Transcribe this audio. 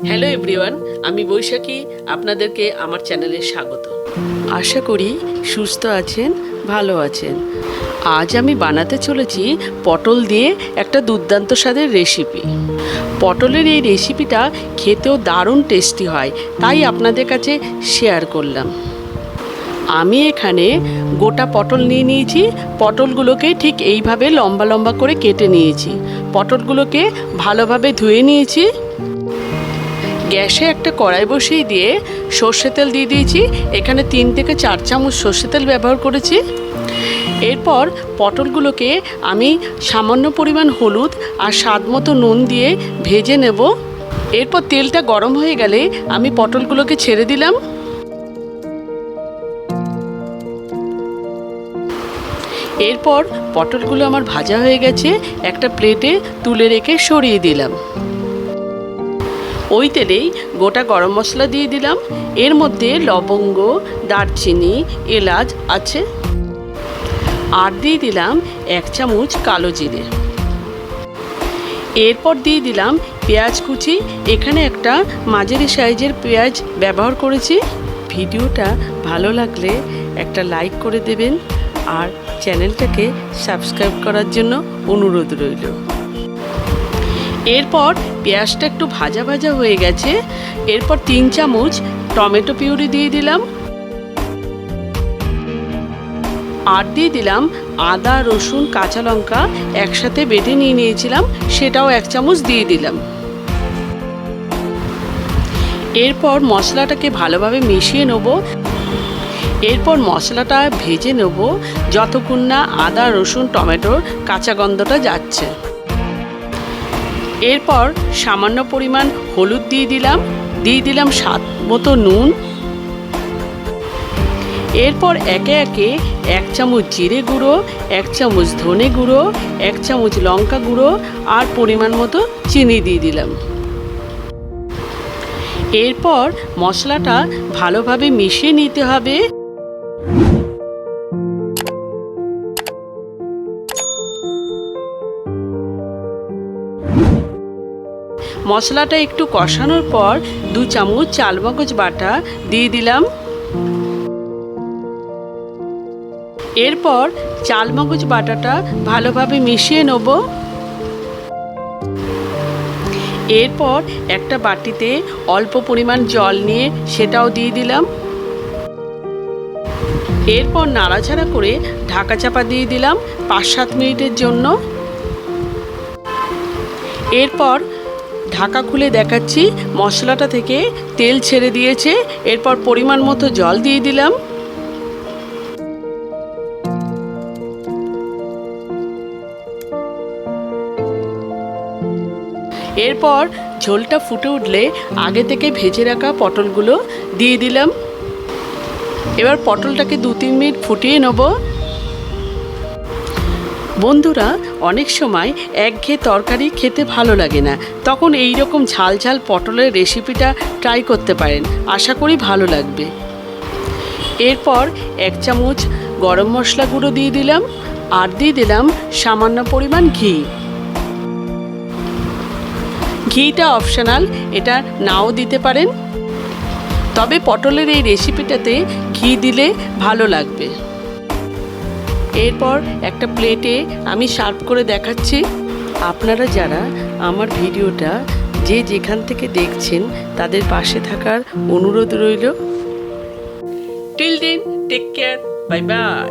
Hello everyone, আমি বৈশাখী। আপনাদেরকে আমার চ্যানেলে স্বাগত। আশা করি সুস্থ আছেন, ভালো আছেন। আজ আমি বানাতে চলেছি পটল দিয়ে একটা দুর্দান্ত স্বাদের রেসিপি। পটলের এই রেসিপিটা খেতেও দারুণ টেস্টি হয়, তাই আপনাদের কাছে শেয়ার করলাম। আমি এখানে গোটা পটল নিয়ে নিয়েছি। পটলগুলোকে ঠিক এইভাবে লম্বা লম্বা করে কেটে নিয়েছি। পটলগুলোকে ভালোভাবে ধুয়ে নিয়েছি। গ্যাসে একটা কড়াই বসিয়ে দিয়ে সর্ষে তেল দিয়ে দিয়েছি। এখানে 3 থেকে 4 চামচ সর্ষে তেল ব্যবহার করেছি। এরপর পটলগুলোকে আমি সামান্য পরিমাণ হলুদ আর স্বাদ মতো নুন দিয়ে ভেজে নেব। এরপর তেলটা গরম হয়ে গেলে আমি পটলগুলোকে ছেড়ে দিলাম। এরপর পটলগুলো আমার ভাজা হয়ে গেছে, একটা প্লেটে তুলে রেখে সরিয়ে দিলাম। ওই তেলেই গোটা গরম মশলা দিয়ে দিলাম। এর মধ্যে লবঙ্গ, দারচিনি, এলাচ আছে। আর দিয়ে দিলাম 1 চামচ কালো জিরে। এরপর দিয়ে দিলাম পেঁয়াজ কুচি। এখানে একটা মাঝারি সাইজের পেঁয়াজ ব্যবহার করেছি। ভিডিওটা ভালো লাগলে একটা লাইক করে দেবেন আর চ্যানেলটাকে সাবস্ক্রাইব করার জন্য অনুরোধ রইল। এরপর পেঁয়াজটা একটু ভাজা ভাজা হয়ে গেছে। এরপর 3 চামচ টমেটো পিউরি দিয়ে দিলাম। আর দিয়ে দিলাম আদা, রসুন, কাঁচা লঙ্কা একসাথে বেটে নিয়ে নিয়েছিলাম, সেটাও 1 চামচ দিয়ে দিলাম। এরপর মশলাটাকে ভালোভাবে মিশিয়ে নেব। এরপর মশলাটা ভেজে নেব যতক্ষণ না আদা, রসুন, টমেটোর কাঁচা গন্ধটা যাচ্ছে। এরপর সামান্য পরিমাণ হলুদ দিয়ে দিলাম স্বাদ মতো নুন। এরপর একে একে 1 চামচ জিরে গুঁড়ো, 1 চামচ ধনে গুঁড়ো, 1 চামচ লঙ্কা গুঁড়ো আর পরিমাণ মতো চিনি দিয়ে দিলাম। এরপর মশলাটা ভালোভাবে মিশিয়ে নিতে হবে। মশলাটা একটু কষানোর পর 2 চামচ চালমগজ বাটা দিয়ে দিলাম। এরপর চালমগজ বাটাটা ভালোভাবে মিশিয়ে নেব। এরপর একটা বাটিতে অল্প পরিমাণ জল নিয়ে সেটাও দিয়ে দিলাম। এরপর নাড়াচাড়া করে ঢাকা চাপা দিয়ে দিলাম 5-7 মিনিটের জন্য। এরপর ঢাকা খুলে দেখাচ্ছি, মশলাটা থেকে তেল ছেড়ে দিয়েছে। এরপর পরিমাণ মতো জল দিয়ে দিলাম। এরপর ঝোলটা ফুটে উঠলে আগে থেকে ভেজে রাখা পটলগুলো দিয়ে দিলাম। এবার পটলটাকে 2-3 মিনিট ফুটিয়ে নেব। বন্ধুরা, অনেক সময় একঘেয়ে তরকারি খেতে ভালো লাগে না, তখন এই রকম ঝাল ঝাল পটলের রেসিপিটা ট্রাই করতে পারেন, আশা করি ভালো লাগবে। এরপর 1 চামচ গরম মশলা গুঁড়ো দিয়ে দিলাম আর দিয়ে দিলাম সামান্য পরিমাণ ঘি। ঘিটা অপশনাল, এটা নাও দিতে পারেন, তবে পটলের এই রেসিপিটাতে ঘি দিলে ভালো লাগবে। এরপর একটা প্লেটে আমি সার্ভ করে দেখাচ্ছি। আপনারা যারা আমার ভিডিওটা যে যেখান থেকে দেখছেন তাদের পাশে থাকার অনুরোধ রইল। Till then, take care, bye by.